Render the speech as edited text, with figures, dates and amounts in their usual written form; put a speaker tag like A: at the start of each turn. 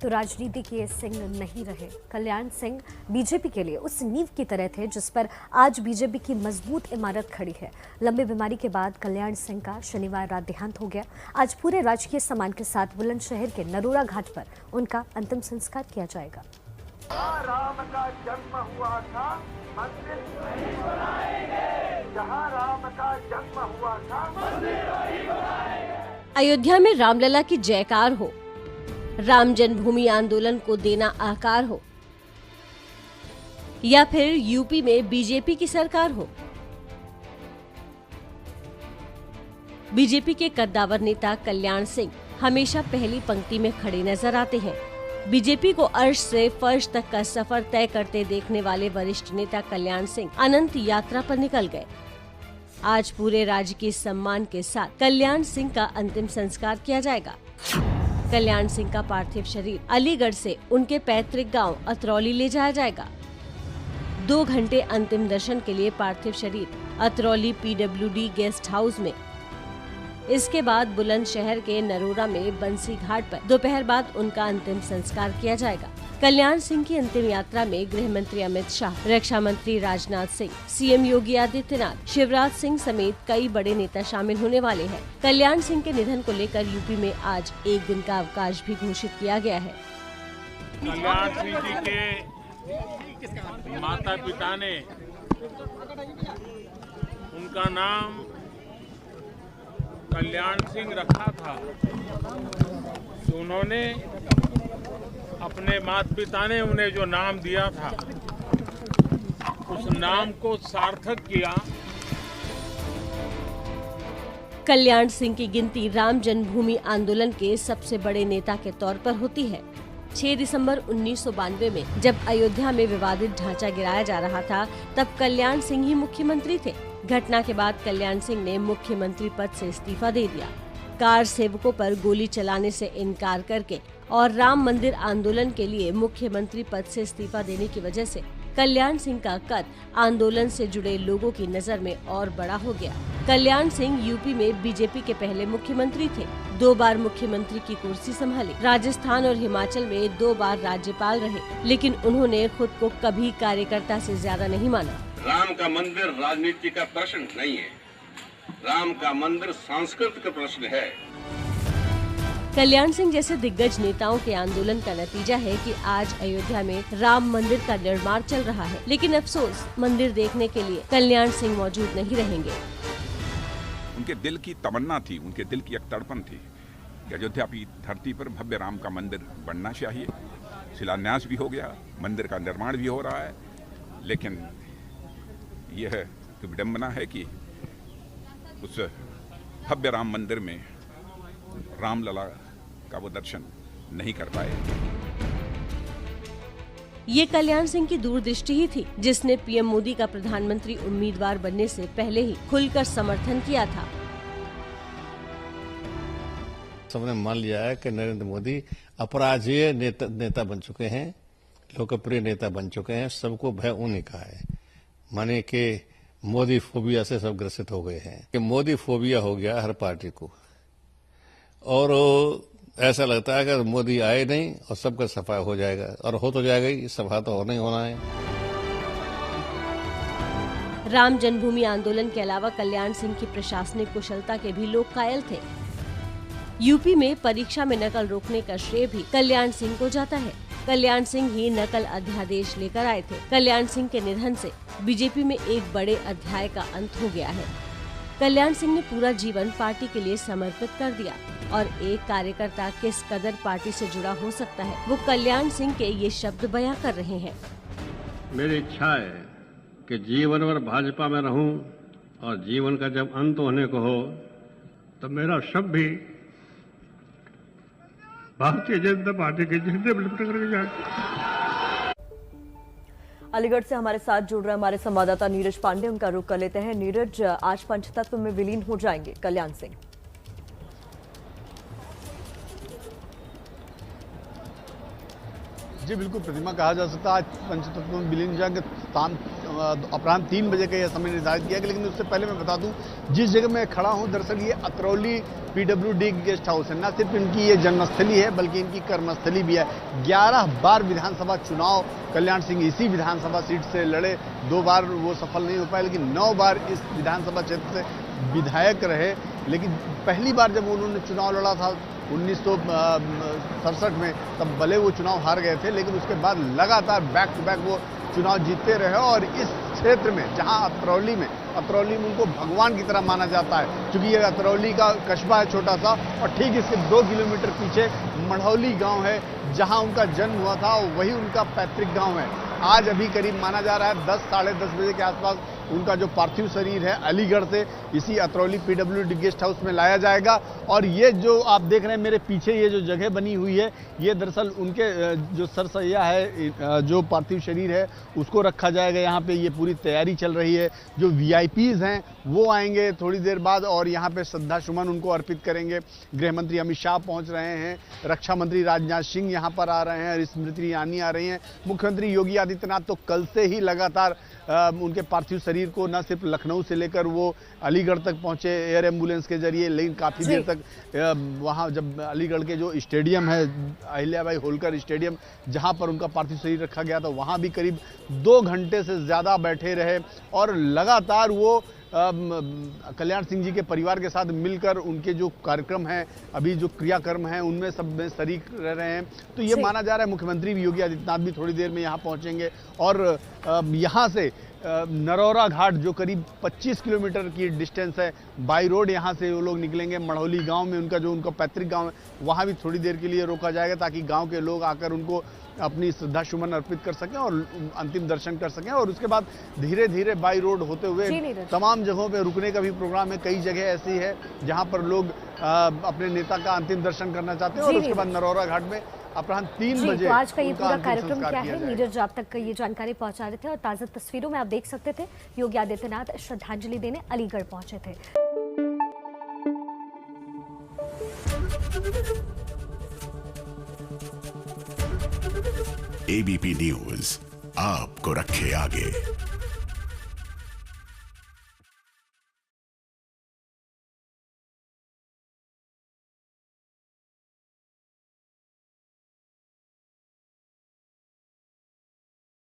A: तो राजनीति के सिंह नहीं रहे। कल्याण सिंह बीजेपी के लिए उस नींव की तरह थे जिस पर आज बीजेपी की मजबूत इमारत खड़ी है। लंबी बीमारी के बाद कल्याण सिंह का शनिवार रात देहांत हो गया। आज पूरे राजकीय सम्मान के साथ बुलंदशहर के नरोरा घाट पर उनका अंतिम संस्कार किया जाएगा।
B: राम का जन्म हुआ था, मंदिर वही बनाएंगे। जहाँ राम का जन्म हुआ था, मंदिर वही बनाएंगे।
C: अयोध्या में रामलला की जयकार हो, राम जन्मभूमि आंदोलन को देना आकार हो, या फिर यूपी में बीजेपी की सरकार हो। बीजेपी के कद्दावर नेता कल्याण सिंह हमेशा पहली पंक्ति में खड़े नजर आते हैं। बीजेपी को अर्श से फर्श तक का सफर तय करते देखने वाले वरिष्ठ नेता कल्याण सिंह अनंत यात्रा पर निकल गए। आज पूरे राजकीय सम्मान के साथ कल्याण सिंह का अंतिम संस्कार किया जाएगा। कल्याण सिंह का पार्थिव शरीर अलीगढ़ से उनके पैतृक गांव अतरौली ले जाया जाएगा। 2 घंटे अंतिम दर्शन के लिए पार्थिव शरीर अतरौली पीडब्ल्यूडी गेस्ट हाउस में, इसके बाद बुलंदशहर के नरोरा में बंसी घाट पर दोपहर बाद उनका अंतिम संस्कार किया जाएगा। कल्याण सिंह की अंतिम यात्रा में गृह मंत्री अमित शाह, रक्षा मंत्री राजनाथ सिंह, सीएम योगी आदित्यनाथ, शिवराज सिंह समेत कई बड़े नेता शामिल होने वाले हैं। कल्याण सिंह के निधन को लेकर यूपी में आज 1 दिन का अवकाश भी घोषित किया गया है।
D: कल्याण सिंह जी के माता पिता ने उनका नाम कल्याण सिंह रखा था, तो उन्होंने अपने माता पिता ने उन्हें जो नाम दिया था उस नाम को सार्थक किया।
C: कल्याण सिंह की गिनती राम जन्मभूमि आंदोलन के सबसे बड़े नेता के तौर पर होती है। 6 दिसंबर 1992 में जब अयोध्या में विवादित ढांचा गिराया जा रहा था, तब कल्याण सिंह ही मुख्यमंत्री थे। घटना के बाद कल्याण सिंह ने मुख्यमंत्री पद से इस्तीफा दे दिया। कार सेवकों पर गोली चलाने से इनकार करके और राम मंदिर आंदोलन के लिए मुख्यमंत्री पद से इस्तीफा देने की वजह से कल्याण सिंह का कद आंदोलन से जुड़े लोगों की नजर में और बड़ा हो गया। कल्याण सिंह यूपी में बीजेपी के पहले मुख्यमंत्री थे। 2 बार मुख्यमंत्री की कुर्सी संभाली। राजस्थान और हिमाचल में 2 बार राज्यपाल रहे, लेकिन उन्होंने खुद को कभी कार्यकर्ता से ज्यादा नहीं माना।
E: राम का मंदिर राजनीति का प्रश्न नहीं है, राम का मंदिर सांस्कृतिक प्रश्न है।
C: कल्याण सिंह जैसे दिग्गज नेताओं के आंदोलन का नतीजा है कि आज अयोध्या में राम मंदिर का निर्माण चल रहा है, लेकिन अफसोस मंदिर देखने के लिए कल्याण सिंह मौजूद नहीं रहेंगे।
F: उनके दिल की तमन्ना थी, उनके दिल की एक तड़पन थी कि अयोध्या की धरती पर भव्य राम का मंदिर बनना चाहिए। शिलान्यास भी हो गया, मंदिर का निर्माण भी हो रहा है, लेकिन यह तो विडंबना है कि उस भव्य राम मंदिर में रामलला का वो दर्शन नहीं कर पाए।
C: ये कल्याण सिंह की दूरदृष्टि ही थी जिसने पीएम मोदी का प्रधानमंत्री उम्मीदवार बनने से पहले ही खुलकर समर्थन किया था।
G: सबने मान लिया है कि नरेंद्र मोदी अपराजेय नेता बन चुके हैं, लोकप्रिय नेता बन चुके हैं। सबको भय उन्हीं का है, माने कि मोदी फोबिया से सब ग्रसित हो गए हैं कि मोदी फोबिया हो गया हर पार्टी को, और ऐसा लगता है कि मोदी आए नहीं और सबका सफाई हो जाएगा, और हो तो जाएगा ही, सफा तो और नहीं होना है।
C: राम जन्मभूमि आंदोलन के अलावा कल्याण सिंह की प्रशासनिक कुशलता के भी लोग कायल थे। यूपी में परीक्षा में नकल रोकने का श्रेय भी कल्याण सिंह को जाता है। कल्याण सिंह ही नकल अध्यादेश लेकर आए थे। कल्याण सिंह के निधन से बीजेपी में एक बड़े अध्याय का अंत हो गया है। कल्याण सिंह ने पूरा जीवन पार्टी के लिए समर्पित कर दिया, और एक कार्यकर्ता किस कदर पार्टी से जुड़ा हो सकता है, वो कल्याण सिंह के ये शब्द बयां कर रहे हैं।
H: मेरी इच्छा है कि जीवन भर भाजपा में रहूं, और जीवन का जब अंत होने को हो तो मेरा शव भी भारतीय जनता पार्टी के झंडे में लिपट करके जाए।
I: अलीगढ़ से हमारे साथ जुड़ रहे हमारे संवाददाता नीरज पांडे, उनका रुख कर लेते हैं। नीरज, आज पंचतत्व में विलीन हो जाएंगे कल्याण सिंह।
J: जी बिल्कुल प्रतिमा, कहा जा सकता है आज पंचतत्व में विलीन जाएंगे। अपराह्न 3 बजे का यह समय निर्धारित किया गया। लेकिन उससे पहले मैं बता दूं, जिस जगह मैं खड़ा हूं दरअसल ये अतरौली PWD गेस्ट हाउस है। न सिर्फ इनकी ये जन्मस्थली है बल्कि इनकी कर्मस्थली भी है। 11 बार विधानसभा चुनाव कल्याण सिंह इसी विधानसभा सीट से लड़े, 2 बार वो सफल नहीं हो पाए, लेकिन 9 बार इस विधानसभा क्षेत्र से विधायक रहे। लेकिन पहली बार जब उन्होंने चुनाव लड़ा था 1967 में, तब भले वो चुनाव हार गए थे, लेकिन उसके बाद लगातार बैक टू बैक वो चुनाव जीतते रहे। और इस क्षेत्र में जहां अतरौली में उनको भगवान की तरह माना जाता है, क्योंकि ये अतरौली का कस्बा है छोटा सा, और ठीक इसके 2 किलोमीटर पीछे मढ़ौली गांव है जहां उनका जन्म हुआ था, वही उनका पैतृक गांव है। आज अभी करीब माना जा रहा है 10 साढ़े 10 बजे के आसपास उनका जो पार्थिव शरीर है अलीगढ़ से इसी अतरौली PWD गेस्ट हाउस में लाया जाएगा। और ये जो आप देख रहे हैं मेरे पीछे ये जो जगह बनी हुई है, ये दरअसल उनके जो सरसैया है, जो पार्थिव शरीर है उसको रखा जाएगा यहाँ पे। ये पूरी तैयारी चल रही है। जो VIPs हैं वो आएंगे थोड़ी देर बाद और यहाँ पे श्रद्धा सुमन उनको अर्पित करेंगे। गृह मंत्री अमित शाह पहुँच रहे हैं, रक्षा मंत्री राजनाथ सिंह यहाँ पर आ रहे हैं, स्मृति ईरानी आ रही हैं। मुख्यमंत्री योगी आदित्यनाथ तो कल से ही लगातार उनके पार्थिव शरीर को न सिर्फ लखनऊ से लेकर वो अलीगढ़ तक पहुंचे एयर एम्बुलेंस के जरिए, लेकिन काफ़ी देर तक वहां जब अलीगढ़ के जो स्टेडियम है अहिल्याबाई होलकर स्टेडियम जहां पर उनका पार्थिव शरीर रखा गया था, वहां भी करीब 2 घंटे से ज़्यादा बैठे रहे। और लगातार वो कल्याण सिंह जी के परिवार के साथ मिलकर उनके जो कार्यक्रम हैं, अभी जो क्रियाक्रम हैं, उनमें सब में शरीक रह रहे हैं। तो ये माना जा रहा है मुख्यमंत्री योगी आदित्यनाथ भी थोड़ी देर में यहाँ पहुँचेंगे। और यहाँ से नरौरा घाट जो करीब 25 किलोमीटर की डिस्टेंस है, बाई रोड यहाँ से वो लोग निकलेंगे। मढ़ौली गांव में उनका पैतृक गांव है, वहाँ भी थोड़ी देर के लिए रोका जाएगा ताकि गांव के लोग आकर उनको अपनी श्रद्धा सुमन अर्पित कर सकें और अंतिम दर्शन कर सकें। और उसके बाद धीरे धीरे बाई रोड होते हुए तमाम जगहों पे रुकने का भी प्रोग्राम है। कई जगह ऐसी है जहाँ पर लोग अपने नेता का अंतिम दर्शन करना चाहते हैं। और उसके बाद नरौरा घाट में अपराह्न 3 बजे
A: तो आज का ये पूरा कार्यक्रम क्या है, नीरज आप तक ये जानकारी पहुंचा रहे थे। और ताज़ा तस्वीरों में आप देख सकते थे योगी आदित्यनाथ श्रद्धांजलि देने अलीगढ़ पहुंचे थे।
K: ABP न्यूज आपको रखे आगे।